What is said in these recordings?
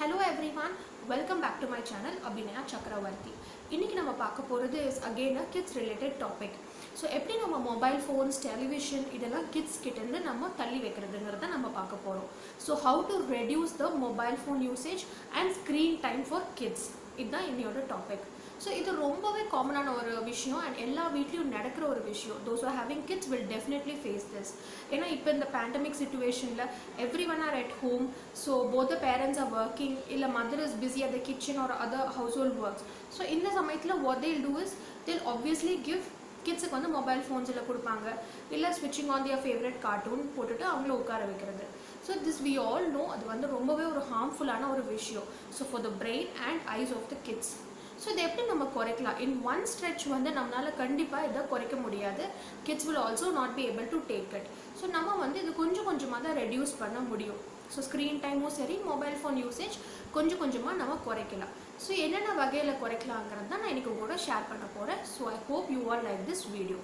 Hello everyone, welcome back to my channel Abhinaya Chakravarti. இன்னைக்கு நம்ம பார்க்க போறது is again a kids related topic. So எப்படி நம்ம mobile phones, television இதெல்லாம் kids கிட்ட இருந்து நம்ம தள்ளி வைக்கிறதுங்கறத நம்ம பார்க்க போறோம். So how to reduce the mobile phone usage and screen time for kids. இதுதான் இன்னையோட டாபிக். ஸோ இது ரொம்பவே காமனான ஒரு விஷயம் அண்ட் எல்லா வீட்லேயும் நடக்கிற ஒரு விஷயம். Those are having kids will definitely face this. ஏன்னா இப்போ இந்த பேண்டமிக் சுச்சுவேஷனில் everyone are at home. So both the parents are working, இல்லை mother is busy at the kitchen or other household works. So இந்த சமயத்தில் what they'll do is they'll obviously give கிட்ஸுக்கு வந்து mobile ஃபோன்ஸில் கொடுப்பாங்க, இல்லை ஸ்விட்சிங் on their favourite cartoon போட்டுட்டு அவங்கள உட்கார வைக்கிறது. So this we all know அது வந்து ரொம்பவே ஒரு ஹார்ம்ஃபுல்லான ஒரு விஷயம். So for the brain and eyes of the kids. So இதை எப்படி நம்ம குறைக்கலாம்? இன் ஒன் ஸ்ட்ரெச் வந்து நம்மளால் கண்டிப்பாக இதை குறைக்க முடியாது. Kids will also not be able to take it. So நம்ம வந்து இது கொஞ்சம் கொஞ்சமாக தான் ரெடியூஸ் பண்ண முடியும். ஸோ ஸ்க்ரீன் டைமும் சரி, மொபைல் ஃபோன் யூசேஜ் கொஞ்சம் கொஞ்சமாக நம்ம குறைக்கலாம். ஸோ என்னென்ன வகையில் குறைக்கலாங்கிறது தான் நான் இன்றைக்கி கூட ஷேர் பண்ண போகிறேன். So I hope you all like this video.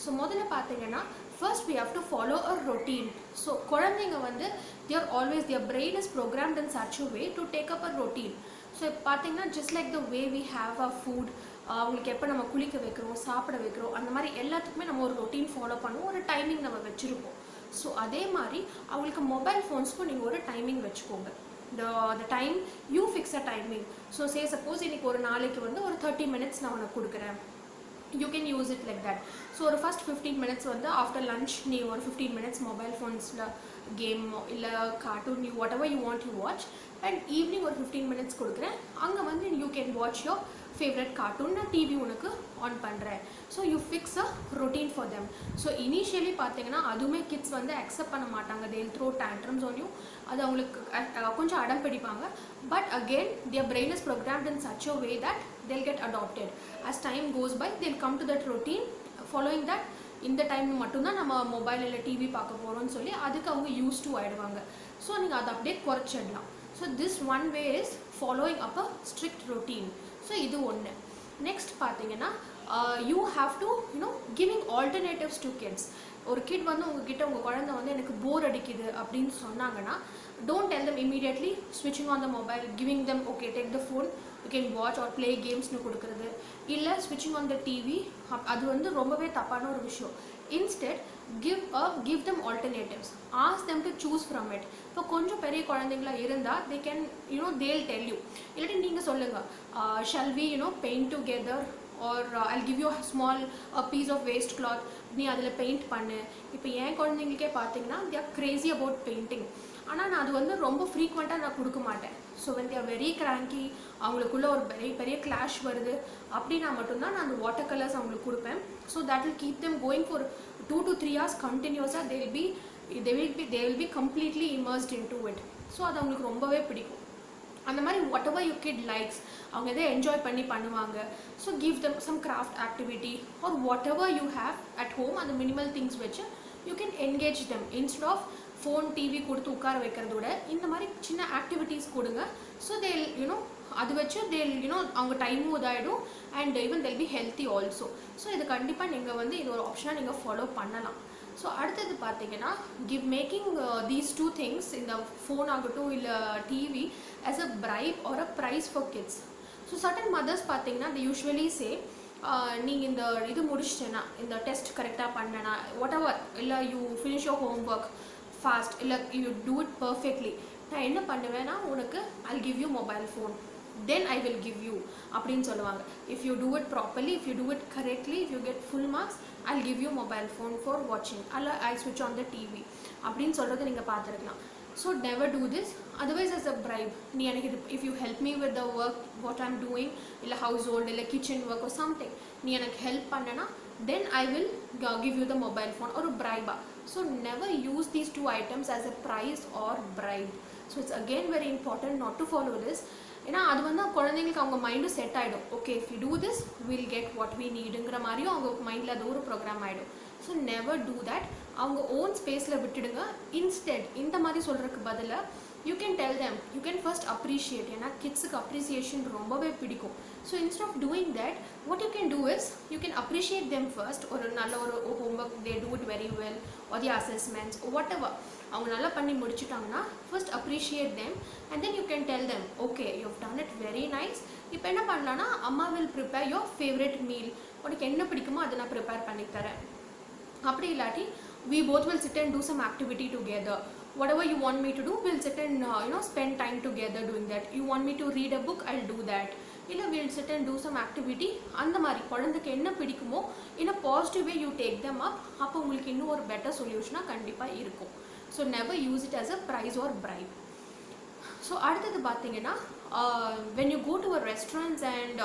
So முதல்ல பார்த்தீங்கன்னா first we have to follow a routine. So குழந்தைங்க வந்து their brain is programmed in such a way to take up a routine. So பார்த்தீங்கன்னா just like the way we have a food, அவங்களுக்கு எப்போ நம்ம குளிக்க வைக்கிறோம், சாப்பிட வைக்கிறோம், அந்த மாதிரி எல்லாத்துக்குமே நம்ம ஒரு ரொட்டீன் ஃபாலோ பண்ணுவோம், ஒரு டைமிங் நம்ம வச்சுருப்போம். ஸோ அதே மாதிரி அவங்களுக்கு மொபைல் ஃபோன்ஸ்க்கும் நீங்கள் ஒரு டைமிங் வச்சுக்கோங்க. the time you fix a timing. So say suppose இன்னைக்கு ஒரு நாளைக்கு வந்து ஒரு 30 minutes நான் உனக்கு கொடுக்குறேன். You can use it like that. So ஒரு ஃபர்ஸ்ட் 15 minutes வந்து ஆஃப்டர் லன்ச் நீ ஒரு 15 minutes மொபைல் ஃபோன்ஸில் கேம் இல்லை cartoon what ever you want you watch. And evening ஒரு 15 minutes கொடுக்குறேன், அங்கே வந்து you can watch your favourite cartoon, நான் டிவி உனக்கு ஆன் பண்ணுறேன். So you fix a routine for them. So initially பார்த்தீங்கன்னா அதுவுமே கிட்ஸ் வந்து அக்செப்ட் பண்ண மாட்டாங்க. தேல் த்ரோ டேண்ட்ரம்ஸ் ஆன் யூ. அது அவங்களுக்கு கொஞ்சம் அடம் பிடிப்பாங்க. But again their brain is programmed in such a way that they'll get adopted. As time goes by they'll come to that routine, following that இந்த டைம் மட்டும்தான் நம்ம மொபைல் இல்லை TV பார்க்க போகிறோம்னு சொல்லி அதுக்கு அவங்க யூஸ் டு ஆகிடுவாங்க. ஸோ நீங்கள் அதை அப்படியே குறைச்சிடலாம். So this one way is following up a strict routine. So இது ஒன்று. நெக்ஸ்ட் பார்த்தீங்கன்னா you have to giving alternatives to kids. ஒரு கிட் வந்து உங்ககிட்ட உங்கள் குழந்தை வந்து எனக்கு போர் அடிக்குது அப்படின்னு சொன்னாங்கன்னா, don't tell them immediately switching on the mobile, giving them okay take the phone, you can watch or play games னு கொடுக்குறது, இல்லை switching on the TV. அது வந்து ரொம்பவே தப்பான ஒரு விஷயம். Instead give them alternatives, ask them to choose from it. இப்போ கொஞ்சம் பெரிய குழந்தைங்களா இருந்தால் they can they'll tell you, இல்லாட்டி நீங்கள் சொல்லுங்கள் shall we paint together or I'll give you a small piece of waste cloth, நீ அதில் பெயிண்ட் பண்ணு. இப்போ என் குழந்தைங்களுக்கே பார்த்தீங்கன்னா they are crazy about painting. ஆனால் நான் அது வந்து ரொம்ப ஃப்ரீக்வெண்ட்டாக நான் கொடுக்க மாட்டேன். So when they are very cranky, அவங்களுக்குள்ள ஒரு பெரிய கிளாஷ் வருது அப்படின்னா மட்டும்தான் நான் அந்த வாட்டர் கலர்ஸ் அவங்களுக்கு கொடுப்பேன். So that will keep them going for 2 to 3 hours continuously. they will be completely immersed into it. So அது அவங்களுக்கு ரொம்பவே பிடிக்கும். அந்த மாதிரி whatever you kid likes, அவங்க எதை என்ஜாய் பண்ணி பண்ணுவாங்க. So give them some craft activity or whatever you have at home. அந்த மினிமல் திங்ஸ் வச்சு you can engage them. Instead of phone TV கொடுத்து உட்கார வைக்கிறதோட இந்த மாதிரி சின்ன ஆக்டிவிட்டீஸ் கொடுங்க. ஸோ தேல் அது வச்சு தேல் அவங்க டைமும் இதாகிடும் and even they'll be healthy also. So இது கண்டிப்பாக நீங்கள் வந்து இது ஒரு ஆப்ஷனாக நீங்கள் ஃபாலோ பண்ணலாம். ஸோ அடுத்தது பார்த்தீங்கன்னா மேக்கிங் தீஸ் டூ திங்ஸ், இந்த ஃபோன் ஆகட்டும் இல்லை TV, as a bribe or a prize for kids. So certain mothers பார்த்தீங்கன்னா they usually say நீங்கள் இந்த இது முடிச்சிட்டேன்னா, இந்த டெஸ்ட் கரெக்டாக பண்ணனா, வாட் எவர், இல்லை you finish your home work fast, இல்லை யூ டூ இட் பர்ஃபெக்ட்லி, நான் என்ன பண்ணுவேன்னா உனக்கு I'll give you mobile phone, then I will give you அப்படின்னு சொல்லுவாங்க. If you do it properly, if you do it correctly, if you get full marks, I'll give you mobile phone for watching, அல்ல I switch on the TV அப்படின்னு சொல்கிறது நீங்கள் பார்த்துருக்கலாம். So never do this, otherwise as a bribe. நீ எனக்கு if you help me with the work what I'm doing, இல்லை household இல்லை kitchen work or something, நீ எனக்கு help பண்ணனா then I will give you the mobile phone or a bribe. So never use these two items as a prize or bribe. So it's again very important not to follow this. ஏன்னா அது வந்து குழந்தைங்களுக்கு அவங்க மைண்டும் set ஆகிடும். Okay if you do this we'll get what we needங்கிற மாதிரியும் அவங்க மைண்டில் அது ஒரு ப்ரோக்ராம் ஆகிடும். So never do that. அவங்க ஓன் ஸ்பேஸில் விட்டுடுங்க. இன்ஸ்டெட் இந்த மாதிரி சொல்கிறதுக்கு பதிலாக you can tell them, you can first appreciate. ஏன்னா கிட்ஸுக்கு அப்ரிசியேஷன் ரொம்பவே பிடிக்கும். So instead of doing that what you can do is you can appreciate them first. ஒரு நல்ல ஒரு homework they do it very well, or the assessments or whatever. அவங்க நல்லா பண்ணி முடிச்சிட்டாங்கன்னா first appreciate them and then you can tell them okay you have done it very nice. இப்போ என்ன பண்ணலான்னா அம்மா will prepare your favourite meal, உனக்கு என்ன பிடிக்குமோ அதை நான் ப்ரிப்பேர் பண்ணி தரேன். அப்படி இல்லாட்டி we both will sit and do some activity together. Whatever you want me to do, we'll sit and spend time together doing that. You want me to read a book, I'll do that. இல்லை we'll sit and do some activity. அந்த மாதிரி குழந்தைக்கு என்ன பிடிக்குமோ in a positive way you take them up. அப்போ உங்களுக்கு இன்னும் ஒரு பெட்டர் சொல்யூஷனாக கண்டிப்பாக இருக்கும். So never use it as a prize or bribe. So அடுத்தது பார்த்தீங்கன்னா when you go to a restaurants and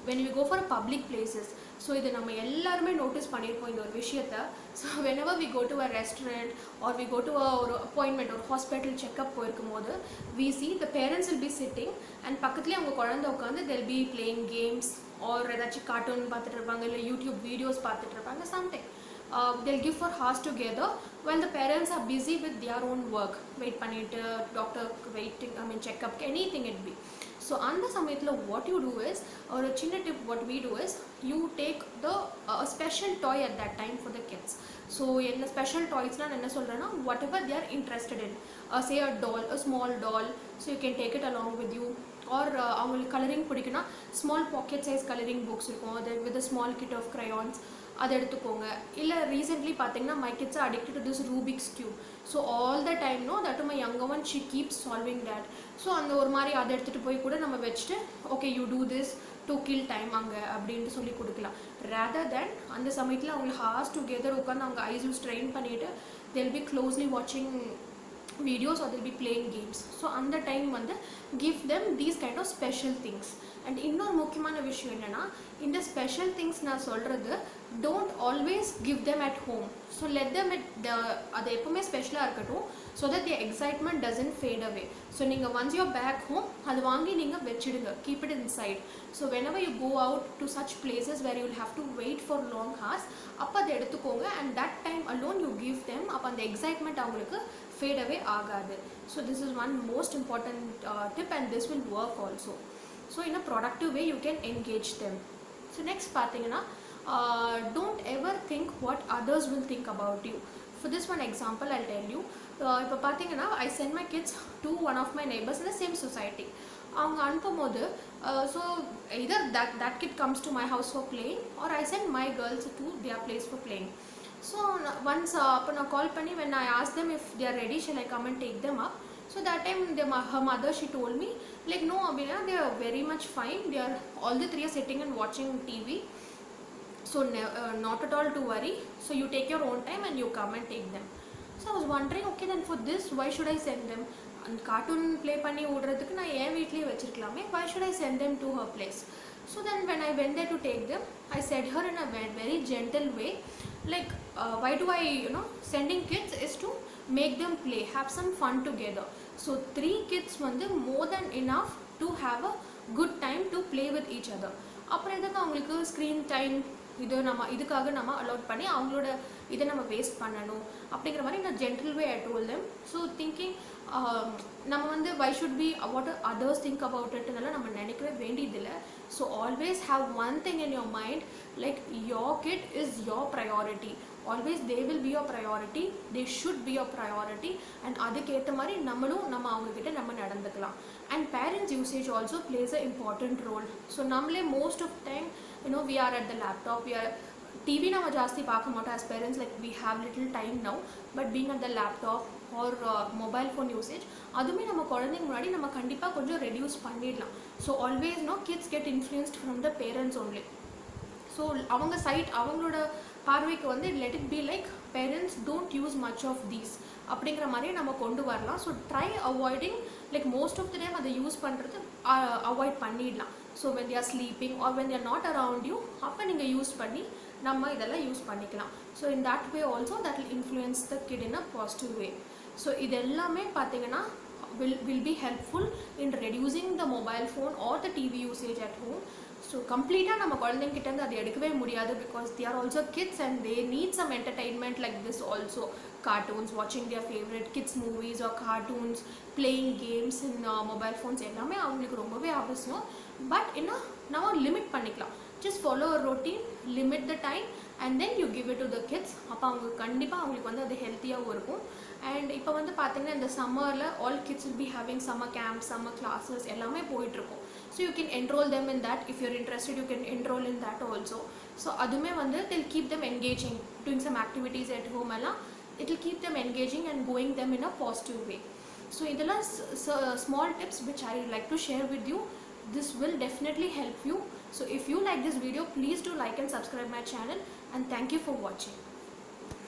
when you go for a public places, so இது நம்ம எல்லாருமே நோட்டீஸ் பண்ணியிருப்போம் இந்த ஒரு விஷயத்த. So whenever we go to a restaurant or we go to ஒரு அப்பாயின்மெண்ட் ஒரு ஹாஸ்பிட்டல் செக்அப் போயிருக்கும் போது we see the parents will be sitting and பக்கத்துலேயே அவங்க குழந்தை உட்காந்து they'll be playing games or ஏதாச்சும் கார்ட்டூன் பார்த்துட்டு இருப்பாங்க, இல்லை யூடியூப் வீடியோஸ் பார்த்துட்டு இருப்பாங்க, something. They'll give for hours together while the parents are busy with their own work. Wait பண்ணிட்டு doctor waiting checkup anything it be. So அந்த சமயத்தில் what you do is ஒரு சின்ன tip what we do is you take the special toy at that time for the kids. So என்ன special toys நான் என்ன சொல்கிறேன்னா whatever they are interested in, say a doll, a small doll, so you can take it along with you. or அவங்களுக்கு colouring பிடிக்குன்னா small pocket size coloring books இருக்கும், அது with a small kit of crayons, அதை எடுத்துக்கோங்க. இல்லை recently பார்த்தீங்கன்னா my kids are addicted to this Rubik's cube. So all the time that my younger one she keeps solving that. So அந்த ஒரு மாதிரி அதை எடுத்துகிட்டு போய் கூட நம்ம வச்சுட்டு okay you do this to kill time அங்கே அப்படின்ட்டு சொல்லி கொடுக்கலாம். ரேதர் தேன் அந்த சமயத்தில் அவங்களுக்கு ஹார்ஸ் டுகெதர் உட்காந்து அவங்க ஐஸ் ஸ்ட்ரெயின் பண்ணிவிட்டு they'll be closely watching videos or they'll be playing games. So அந்த time give them these kind of special things. And இன்னொரு முக்கியமான விஷயம் என்னென்னா இந்த ஸ்பெஷல் திங்ஸ் நான் சொல்கிறது don't always give them at home. So let them அது எப்போவுமே ஸ்பெஷலாக இருக்கட்டும் so that the excitement doesn't fade away. So நீங்கள் ஒன்ஸ் யூர் பேக் ஹோம் அது வாங்கி நீங்கள் வச்சுடுங்க, keep it inside. So whenever you go out to such places where you will have to wait for long hours, அப்போ அதை எடுத்துக்கோங்க and that time alone you give them. அப்போ அந்த excitement அவங்களுக்கு fade away ஆகாது. So this is one most important tip and this will work also. So in a productive way you can engage them. So next பார்த்தீங்கன்னா don't ever think what others will think about you. For this one example I'll tell you. இப்போ பார்த்தீங்கன்னா I send my kids to one of my neighbors in the same society. அவங்க அனுப்பும் போது so either that kid comes to my house for playing or I send my girls to their place for playing. So once அப்போ நான் கால் பண்ணி when I ask them if they are ready shall I come and take them up. So that time her mother she told me like no Abhina, they are very much fine, they are all the three are sitting and watching TV, so not at all to worry, so you take your own time and you come and take them. So I was wondering okay then for this why should I send them, and cartoon play பண்ணி ஓடுறதுக்கு நான் ஏன் வீட்லயே வச்சிருக்கலாமே, why should I send them to her place. So then when I went there to take them I said her in a very gentle way like why do I sending kids is to make them play, have some fun together. So 3 kids more than enough to have a good time to play with each other. அப்புறம் எதுக்கு அவங்களுக்கு screen time இதுக்காக நம்ம allot பண்ணி அவங்களோட இதை நம்ம waste பண்ணணும் அப்படிங்கிற மாதிரி நான் gentle way I told them. So thinking நம்ம why should be what others think about it எல்லாம் நம்ம நினைக்கவே வேண்டியதில்லை. So always have one thing in your mind like your kid is your priority. Always they will be your priority, they should be your priority, and aduketa mari nammalum nama avanga kitta nama nadandhukalam. And parents usage also plays an important role. So nammale most of time we are at the laptop, we are TV nama jaasti paaka maata as parents, like we have little time now, but being at the laptop or mobile phone usage adume nama kolandinga munadi nama kandipa konjam reduce பண்ணிடலாம். So always kids get influenced from the parents only. So அவங்க side அவங்களோட பார்வைக்கு let it be like parents don't use much of these அப்படிங்கிற மாதிரியே நம்ம கொண்டு வரலாம். So try avoiding like most of the time அதை யூஸ் பண்ணுறது அவாய்ட் பண்ணிடலாம். So when they are sleeping or when they are not around you அப்போ நீங்கள் யூஸ் பண்ணி நம்ம இதெல்லாம் யூஸ் பண்ணிக்கலாம். So in that way also that will influence the kid in a positive way. So இது எல்லாமே பார்த்தீங்கன்னா will be helpful in reducing the mobile phone or the TV usage at home. So கம்ப்ளீட்டாக நம்ம குழந்தைங்கிட்டேருந்து அதை எடுக்கவே முடியாது because they are also kids and they need some entertainment like this also. Cartoons, watching their favorite kids movies or cartoons, playing games in mobile phones எல்லாமே அவங்களுக்கு ரொம்பவே அவசியம். But என்ன நம்ம லிமிட் பண்ணிக்கலாம். just follow a routine, limit the time, and then you give it to the kids. அப்போ அவங்களுக்கு கண்டிப்பாக அவங்களுக்கு வந்து அது ஹெல்த்தியாகவும் இருக்கும். அண்ட் இப்போ வந்து பார்த்தீங்கன்னா இந்த சம்மரில் all kids will be having summer camps, summer classes எல்லாமே போயிட்டுருக்கும். So you can enroll them in that. If you're interested, you can enroll in that also. So அதுவுமே வந்து they'll keep them engaging, doing some activities at home எல்லாம் it will keep them engaging and going them in a positive way. So இதெல்லாம் small tips which I would like to share with you. This will definitely help you. So if you like this video, please do like and subscribe my channel, and thank you for watching.